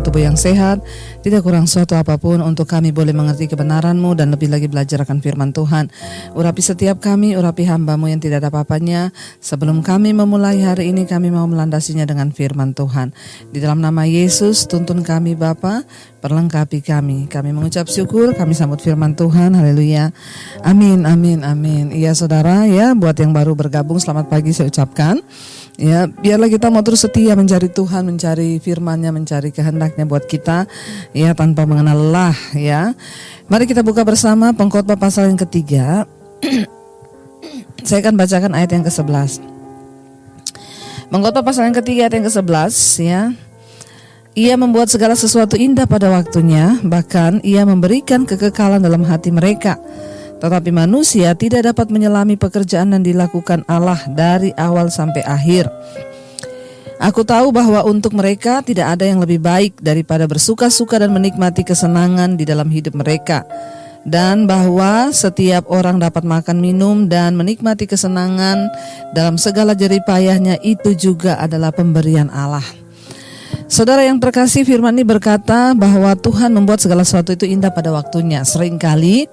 dengan tubuh yang sehat, tidak kurang suatu apapun untuk kami boleh mengerti kebenaran-Mu dan lebih lagi belajar akan firman Tuhan. Urapi setiap kami, urapi hamba-Mu yang tidak ada apa-apanya. Sebelum kami memulai hari ini, kami mau melandasinya dengan firman Tuhan. Di dalam nama Yesus, tuntun kami Bapa, perlengkapi kami. Kami mengucap syukur, kami sambut firman Tuhan. Haleluya. Amin, amin, amin. Iya saudara ya, buat yang baru bergabung, selamat pagi saya ucapkan. Ya, biarlah kita mau terus setia mencari Tuhan, mencari firman-Nya, mencari kehendak-Nya buat kita, ya, tanpa mengenal lelah, ya. Mari kita buka bersama Pengkhotbah pasal yang ketiga. Saya akan bacakan ayat yang ke-11. Pengkhotbah pasal yang ketiga ayat yang ke-11, ya. Ia membuat segala sesuatu indah pada waktunya, bahkan ia memberikan kekekalan dalam hati mereka. Tetapi manusia tidak dapat menyelami pekerjaan yang dilakukan Allah dari awal sampai akhir. Aku tahu bahwa untuk mereka tidak ada yang lebih baik daripada bersuka-suka dan menikmati kesenangan di dalam hidup mereka. Dan bahwa setiap orang dapat makan, minum, dan menikmati kesenangan dalam segala jerih payahnya, itu juga adalah pemberian Allah. Saudara yang terkasih, firman ini berkata bahwa Tuhan membuat segala sesuatu itu indah pada waktunya. Seringkali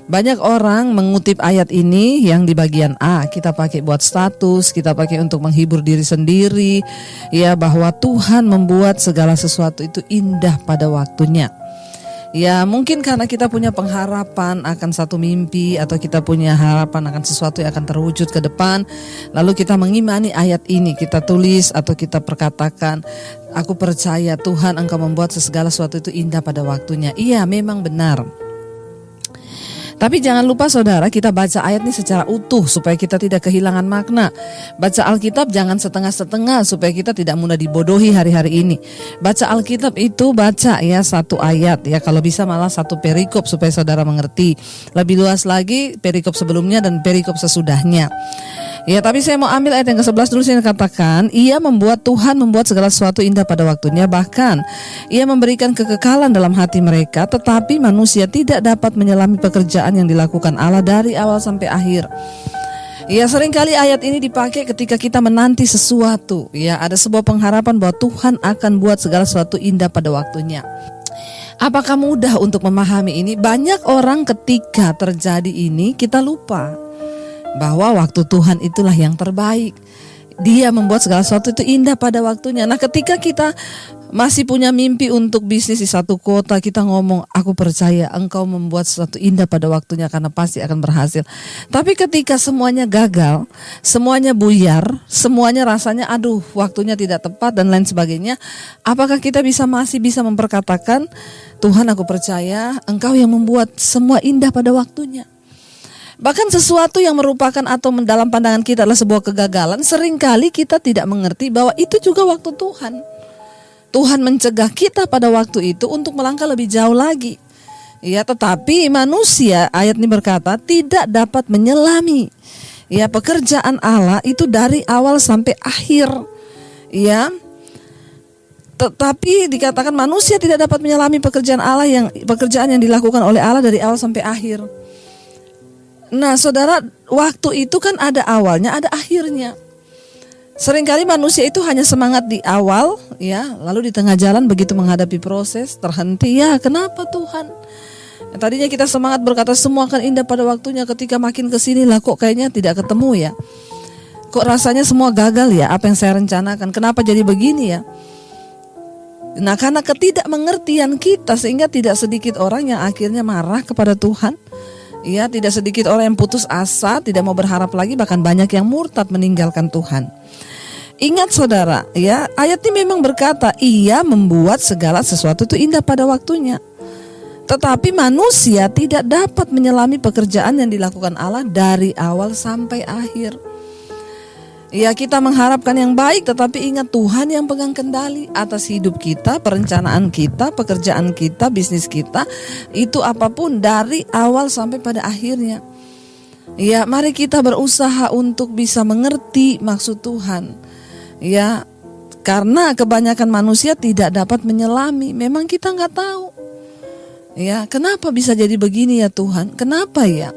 banyak orang mengutip ayat ini yang di bagian A, kita pakai buat status, kita pakai untuk menghibur diri sendiri, ya, bahwa Tuhan membuat segala sesuatu itu indah pada waktunya. Ya, mungkin karena kita punya pengharapan akan satu mimpi, atau kita punya harapan akan sesuatu yang akan terwujud ke depan, lalu kita mengimani ayat ini, kita tulis atau kita perkatakan, aku percaya Tuhan Engkau membuat segala sesuatu itu indah pada waktunya. Iya, memang benar. Tapi jangan lupa saudara, kita baca ayat ini secara utuh supaya kita tidak kehilangan makna. Baca Alkitab jangan setengah-setengah supaya kita tidak mudah dibodohi hari-hari ini. Baca Alkitab itu baca ya satu ayat ya, kalau bisa malah satu perikop supaya saudara mengerti. Lebih luas lagi perikop sebelumnya dan perikop sesudahnya. Ya, tapi saya mau ambil ayat yang ke-11 dulu. Saya katakan, Tuhan membuat segala sesuatu indah pada waktunya, bahkan ia memberikan kekekalan dalam hati mereka, tetapi manusia tidak dapat menyelami pekerjaan yang dilakukan Allah dari awal sampai akhir. Ya, seringkali ayat ini dipakai ketika kita menanti sesuatu. Ya, ada sebuah pengharapan bahwa Tuhan akan buat segala sesuatu indah pada waktunya. Apakah mudah untuk memahami ini? Banyak orang ketika terjadi ini kita lupa bahwa waktu Tuhan itulah yang terbaik. Dia membuat segala sesuatu itu indah pada waktunya. Nah, ketika kita masih punya mimpi untuk bisnis di satu kota, kita ngomong, aku percaya Engkau membuat sesuatu indah pada waktunya karena pasti akan berhasil. Tapi ketika semuanya gagal, semuanya buyar, semuanya rasanya aduh waktunya tidak tepat dan lain sebagainya, apakah kita masih bisa memperkatakan, Tuhan aku percaya Engkau yang membuat semua indah pada waktunya? Bahkan sesuatu yang merupakan atau dalam pandangan kita adalah sebuah kegagalan, seringkali kita tidak mengerti bahwa itu juga waktu Tuhan. Tuhan mencegah kita pada waktu itu untuk melangkah lebih jauh lagi. Ya, tetapi manusia, ayat ini berkata, tidak dapat menyelami ya pekerjaan Allah itu dari awal sampai akhir. Ya. Tetapi dikatakan manusia tidak dapat menyelami pekerjaan yang dilakukan oleh Allah dari awal sampai akhir. Nah, saudara, waktu itu kan ada awalnya, ada akhirnya. Seringkali manusia itu hanya semangat di awal, ya, lalu di tengah jalan begitu menghadapi proses terhenti. Ya, kenapa Tuhan? Tadinya kita semangat berkata semua akan indah pada waktunya, ketika makin kesini lah kok kayaknya tidak ketemu ya. Kok rasanya semua gagal ya, apa yang saya rencanakan? Kenapa jadi begini ya? Nah, karena ketidakmengertian kita sehingga tidak sedikit orang yang akhirnya marah kepada Tuhan. Ya, tidak sedikit orang yang putus asa, tidak mau berharap lagi, bahkan banyak yang murtad meninggalkan Tuhan. Ingat saudara, ya, ayat ini memang berkata, ia membuat segala sesuatu itu indah pada waktunya. Tetapi manusia tidak dapat menyelami pekerjaan yang dilakukan Allah dari awal sampai akhir. Ya, kita mengharapkan yang baik, tetapi ingat Tuhan yang pegang kendali atas hidup kita, perencanaan kita, pekerjaan kita, bisnis kita, itu apapun dari awal sampai pada akhirnya. Ya, mari kita berusaha untuk bisa mengerti maksud Tuhan. Ya, karena kebanyakan manusia tidak dapat menyelami, memang kita nggak tahu. Ya, kenapa bisa jadi begini ya Tuhan? Kenapa ya?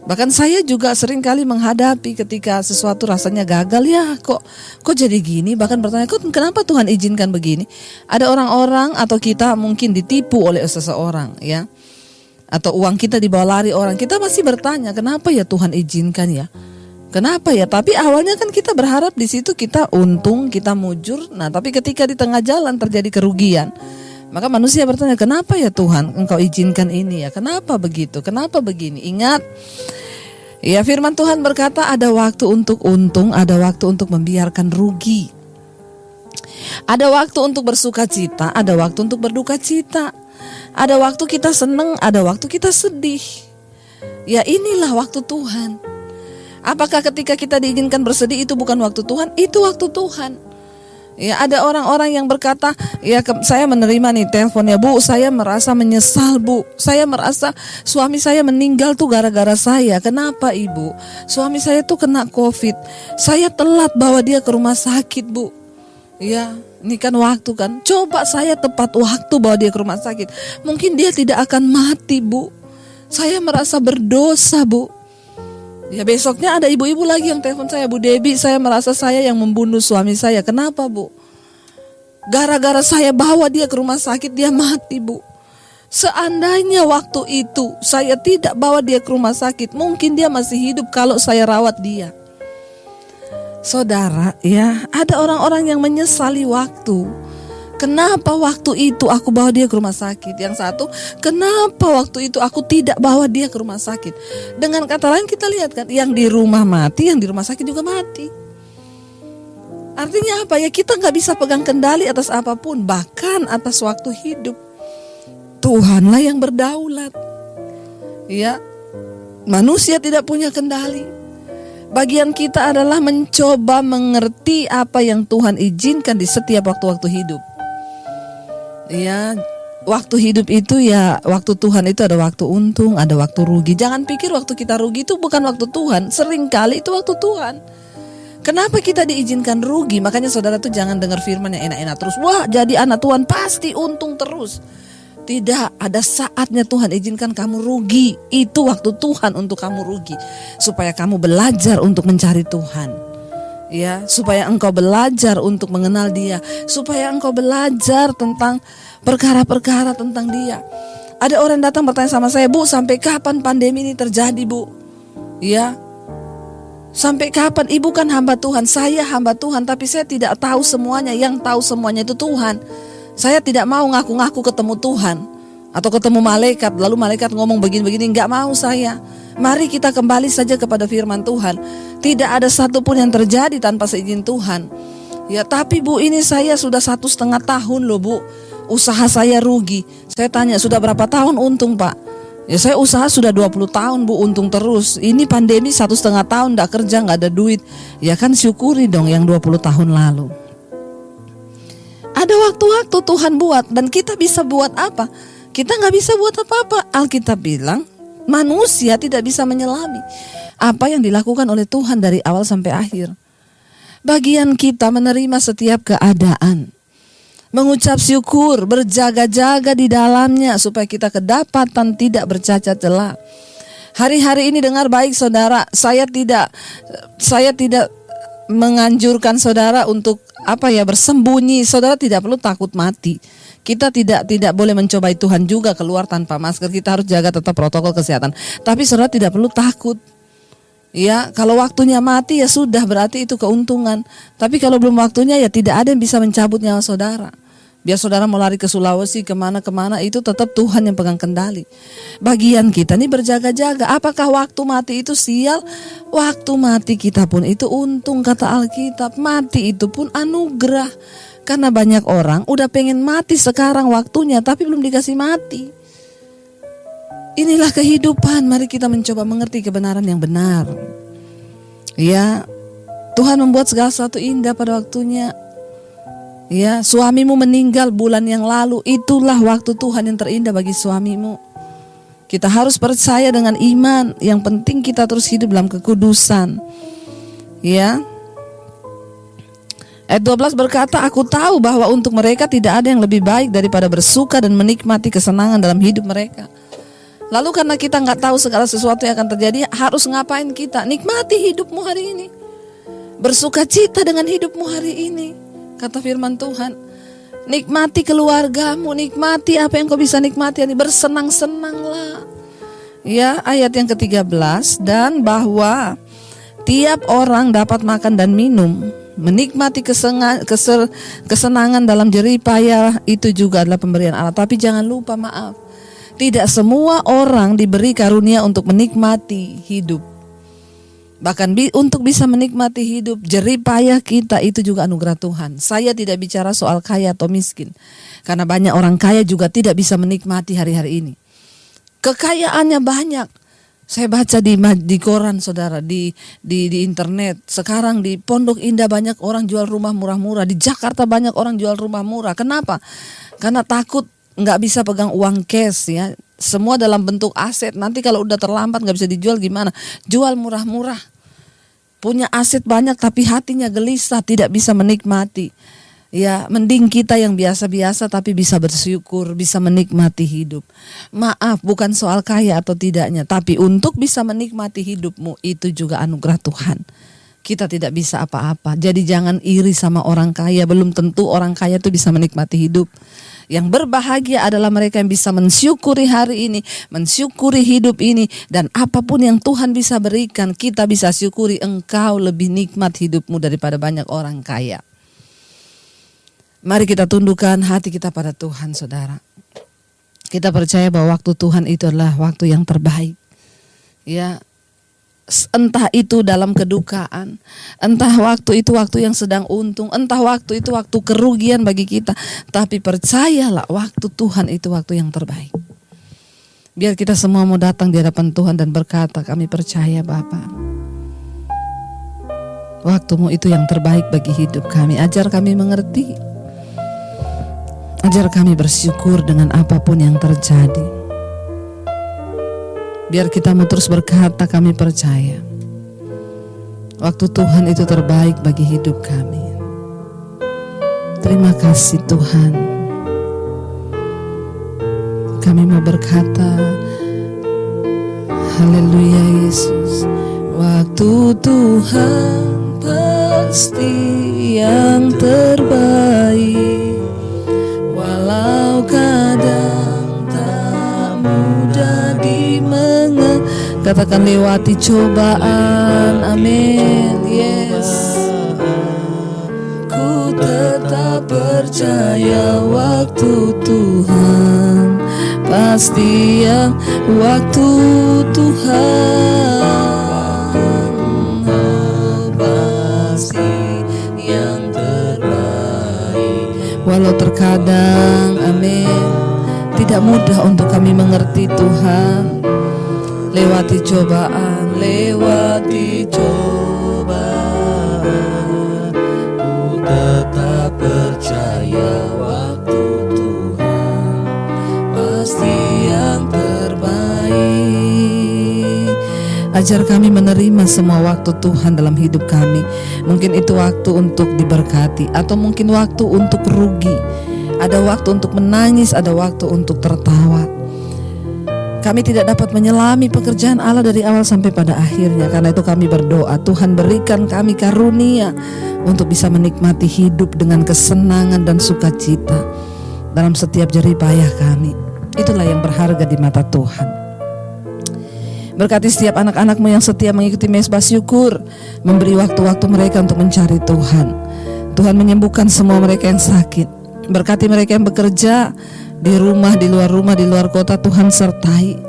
Bahkan saya juga sering kali menghadapi ketika sesuatu rasanya gagal, ya kok jadi gini, bahkan bertanya, kok kenapa Tuhan izinkan begini? Ada orang-orang atau kita mungkin ditipu oleh seseorang, ya, atau uang kita dibawa lari orang, kita masih bertanya, kenapa ya Tuhan izinkan ya? Kenapa ya? Tapi awalnya kan kita berharap di situ kita untung, kita mujur. Nah, tapi ketika di tengah jalan terjadi kerugian, maka manusia bertanya, kenapa ya Tuhan Engkau izinkan ini ya? Kenapa begitu? Kenapa begini? Ingat, ya, firman Tuhan berkata ada waktu untuk untung, ada waktu untuk membiarkan rugi. Ada waktu untuk bersuka cita, ada waktu untuk berduka cita. Ada waktu kita senang, ada waktu kita sedih. Ya, inilah waktu Tuhan. Apakah ketika kita diizinkan bersedih itu bukan waktu Tuhan? Itu waktu Tuhan. Ya, ada orang-orang yang berkata, ya saya menerima nih teleponnya, Bu, saya merasa menyesal, Bu. Saya merasa suami saya meninggal tuh gara-gara saya. Kenapa, Ibu? Suami saya tuh kena COVID. Saya telat bawa dia ke rumah sakit, Bu. Ya, ini kan waktu kan. Coba saya tepat waktu bawa dia ke rumah sakit, mungkin dia tidak akan mati, Bu. Saya merasa berdosa, Bu. Ya, besoknya ada ibu-ibu lagi yang telepon saya, Bu Debbie, saya merasa saya yang membunuh suami saya. Kenapa, Bu? Gara-gara saya bawa dia ke rumah sakit, dia mati, Bu. Seandainya waktu itu saya tidak bawa dia ke rumah sakit, mungkin dia masih hidup kalau saya rawat dia. Saudara, ya, ada orang-orang yang menyesali waktu. Kenapa waktu itu aku bawa dia ke rumah sakit? Yang satu, kenapa waktu itu aku tidak bawa dia ke rumah sakit? Dengan kata lain kita lihat kan, yang di rumah mati, yang di rumah sakit juga mati. Artinya apa ya? Kita gak bisa pegang kendali atas apapun, bahkan atas waktu hidup. Tuhanlah yang berdaulat. Ya, manusia tidak punya kendali. Bagian kita adalah mencoba mengerti apa yang Tuhan izinkan di setiap waktu-waktu hidup. Ya, waktu hidup itu ya, waktu Tuhan itu ada waktu untung, ada waktu rugi. Jangan pikir waktu kita rugi itu bukan waktu Tuhan. Seringkali itu waktu Tuhan. Kenapa kita diizinkan rugi? Makanya saudara tuh jangan dengar firman yang enak-enak terus. Wah, jadi anak Tuhan pasti untung terus. Tidak, ada saatnya Tuhan izinkan kamu rugi. Itu waktu Tuhan untuk kamu rugi, supaya kamu belajar untuk mencari Tuhan. Ya, supaya engkau belajar untuk mengenal Dia, supaya engkau belajar tentang perkara-perkara tentang Dia. Ada orang datang bertanya sama saya, Bu, sampai kapan pandemi ini terjadi, Bu? Ya, sampai kapan? Ibu kan hamba Tuhan, saya hamba Tuhan, tapi saya tidak tahu semuanya. Yang tahu semuanya itu Tuhan. Saya tidak mau ngaku-ngaku ketemu Tuhan atau ketemu malaikat, lalu malaikat ngomong begini-begini, enggak mau saya. Mari kita kembali saja kepada firman Tuhan. Tidak ada satupun yang terjadi tanpa seizin Tuhan. Ya, tapi Bu, ini saya sudah 1,5 tahun loh, Bu. Usaha saya rugi. Saya tanya, sudah berapa tahun untung, Pak? Ya, saya usaha sudah 20 tahun, Bu, untung terus. Ini pandemi 1,5 tahun gak kerja, gak ada duit. Ya kan, syukuri dong yang 20 tahun lalu. Ada waktu-waktu Tuhan buat, dan kita bisa buat apa? Kita gak bisa buat apa-apa. Alkitab bilang, manusia tidak bisa menyelami apa yang dilakukan oleh Tuhan dari awal sampai akhir. Bagian kita menerima setiap keadaan, mengucap syukur, berjaga-jaga di dalamnya supaya kita kedapatan tidak bercacat celah. Hari-hari ini dengar baik saudara, saya tidak menganjurkan saudara untuk bersembunyi. Saudara tidak perlu takut mati. Kita tidak boleh mencobai Tuhan juga keluar tanpa masker. Kita harus jaga tetap protokol kesehatan. Tapi saudara tidak perlu takut. Ya, kalau waktunya mati ya sudah, berarti itu keuntungan. Tapi kalau belum waktunya ya tidak ada yang bisa mencabut nyawa saudara. Biar saudara mau lari ke Sulawesi, kemana-kemana, itu tetap Tuhan yang pegang kendali. Bagian kita nih berjaga-jaga. Apakah waktu mati itu sial? Waktu mati kita pun itu untung, kata Alkitab. Mati itu pun anugerah. Karena banyak orang udah pengen mati sekarang waktunya, tapi belum dikasih mati. Inilah kehidupan. Mari kita mencoba mengerti kebenaran yang benar. Ya, Tuhan membuat segala sesuatu indah pada waktunya. Ya, suamimu meninggal bulan yang lalu, itulah waktu Tuhan yang terindah bagi suamimu. Kita harus percaya dengan iman. Yang penting kita terus hidup dalam kekudusan. Ya. Ayat 12 berkata, aku tahu bahwa untuk mereka tidak ada yang lebih baik daripada bersuka dan menikmati kesenangan dalam hidup mereka. Lalu karena kita nggak tahu segala sesuatu yang akan terjadi, harus ngapain kita? Nikmati hidupmu hari ini. Bersukacita dengan hidupmu hari ini. Kata firman Tuhan. Nikmati keluargamu, nikmati apa yang kau bisa nikmati hari ini. Bersenang-senanglah. Ya, ayat yang ke-13. Dan bahwa tiap orang dapat makan dan minum, menikmati kesenangan dalam jerih payah, itu juga adalah pemberian Allah. Tapi jangan lupa, maaf, tidak semua orang diberi karunia untuk menikmati hidup. Bahkan untuk bisa menikmati hidup, jerih payah kita itu juga anugerah Tuhan. Saya tidak bicara soal kaya atau miskin, karena banyak orang kaya juga tidak bisa menikmati hari-hari ini. Kekayaannya banyak. Saya baca di koran, saudara, di internet. Sekarang di Pondok Indah banyak orang jual rumah murah-murah. Di Jakarta banyak orang jual rumah murah. Kenapa? Karena takut nggak bisa pegang uang cash, ya. Semua dalam bentuk aset. Nanti kalau udah terlambat nggak bisa dijual gimana? Jual murah-murah. Punya aset banyak tapi hatinya gelisah, tidak bisa menikmati. Ya, mending kita yang biasa-biasa tapi bisa bersyukur, bisa menikmati hidup. Maaf, bukan soal kaya atau tidaknya, tapi untuk bisa menikmati hidupmu itu juga anugerah Tuhan. Kita tidak bisa apa-apa. Jadi jangan iri sama orang kaya. Belum tentu orang kaya itu bisa menikmati hidup. Yang berbahagia adalah mereka yang bisa mensyukuri hari ini, mensyukuri hidup ini, dan apapun yang Tuhan bisa berikan, kita bisa syukuri. Engkau lebih nikmat hidupmu daripada banyak orang kaya. Mari kita tundukkan hati kita pada Tuhan, saudara. Kita percaya bahwa waktu Tuhan itu adalah waktu yang terbaik. Ya, entah itu dalam kedukaan, entah waktu itu waktu yang sedang untung, entah waktu itu waktu kerugian bagi kita. Tapi percayalah, waktu Tuhan itu waktu yang terbaik. Biar kita semua mau datang di hadapan Tuhan dan berkata, kami percaya Bapa, waktumu itu yang terbaik bagi hidup kami. Ajar kami mengerti, ajar kami bersyukur dengan apapun yang terjadi. Biar kita mau terus berkata, kami percaya waktu Tuhan itu terbaik bagi hidup kami. Terima kasih Tuhan. Kami mau berkata, haleluya Yesus. Waktu Tuhan pasti yang terbaik, walau kadang katakan lewati cobaan, amin, yes. Ku tetap percaya waktu Tuhan pasti yang waktu Tuhan pasti yang terbaik. Walau terkadang, amin, tidak mudah untuk kami mengerti Tuhan. Lewati cobaan, lewati cobaan, ku tetap percaya waktu Tuhan pasti yang terbaik. Ajar kami menerima semua waktu Tuhan dalam hidup kami. Mungkin itu waktu untuk diberkati, atau mungkin waktu untuk rugi. Ada waktu untuk menangis, ada waktu untuk tertawa. Kami tidak dapat menyelami pekerjaan Allah dari awal sampai pada akhirnya. Karena itu kami berdoa, Tuhan berikan kami karunia untuk bisa menikmati hidup dengan kesenangan dan sukacita dalam setiap jerih payah kami. Itulah yang berharga di mata Tuhan. Berkati setiap anak-anak-Mu yang setia mengikuti Mezbah Syukur, memberi waktu-waktu mereka untuk mencari Tuhan. Tuhan menyembuhkan semua mereka yang sakit. Berkati mereka yang bekerja di rumah, di luar kota, Tuhan sertai.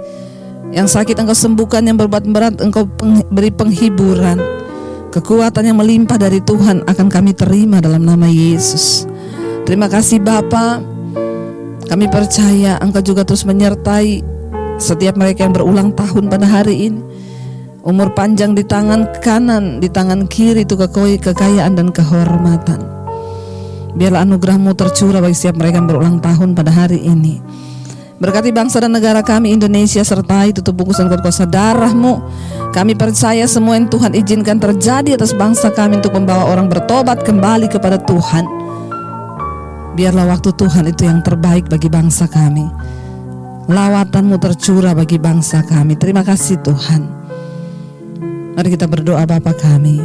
Yang sakit Engkau sembuhkan, yang berat Engkau beri penghiburan. Kekuatan yang melimpah dari Tuhan akan kami terima dalam nama Yesus. Terima kasih Bapa. Kami percaya Engkau juga terus menyertai setiap mereka yang berulang tahun pada hari ini. Umur panjang di tangan kanan, di tangan kiri itu kekayaan dan kehormatan. Biarlah anugerah-Mu tercurah bagi setiap mereka yang berulang tahun pada hari ini. Berkati bangsa dan negara kami Indonesia, sertai tutup bungkusan kuasa darah-Mu. Kami percaya semua yang Tuhan izinkan terjadi atas bangsa kami untuk membawa orang bertobat kembali kepada Tuhan. Biarlah waktu Tuhan itu yang terbaik bagi bangsa kami. Lawatan-Mu tercurah bagi bangsa kami. Terima kasih Tuhan. Mari kita berdoa. Bapa kami,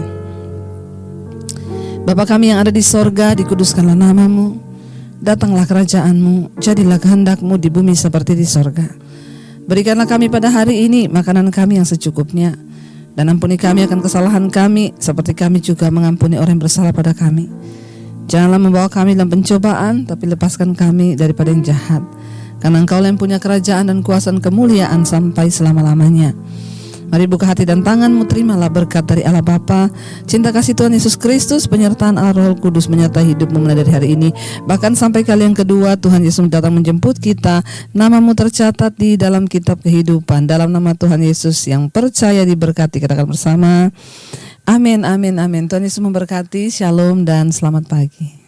Bapa kami yang ada di sorga, dikuduskanlah nama-Mu. Datanglah kerajaan-Mu, jadilah kehendak-Mu di bumi seperti di sorga. Berikanlah kami pada hari ini makanan kami yang secukupnya, dan ampuni kami akan kesalahan kami, seperti kami juga mengampuni orang yang bersalah pada kami. Janganlah membawa kami dalam pencobaan, tapi lepaskan kami daripada yang jahat. Karena Engkau yang punya kerajaan dan kuasa dan kemuliaan sampai selama-lamanya. Mari buka hati dan tangan-Mu, terimalah berkat dari Allah Bapa, cinta kasih Tuhan Yesus Kristus, penyertaan Allah Roh Kudus menyertai hidupmu mulai dari hari ini, bahkan sampai kali yang kedua Tuhan Yesus datang menjemput kita. Nama-Mu tercatat di dalam kitab kehidupan. Dalam nama Tuhan Yesus yang percaya diberkati, katakan bersama, amin, amin, amin. Tuhan Yesus memberkati. Shalom dan selamat pagi.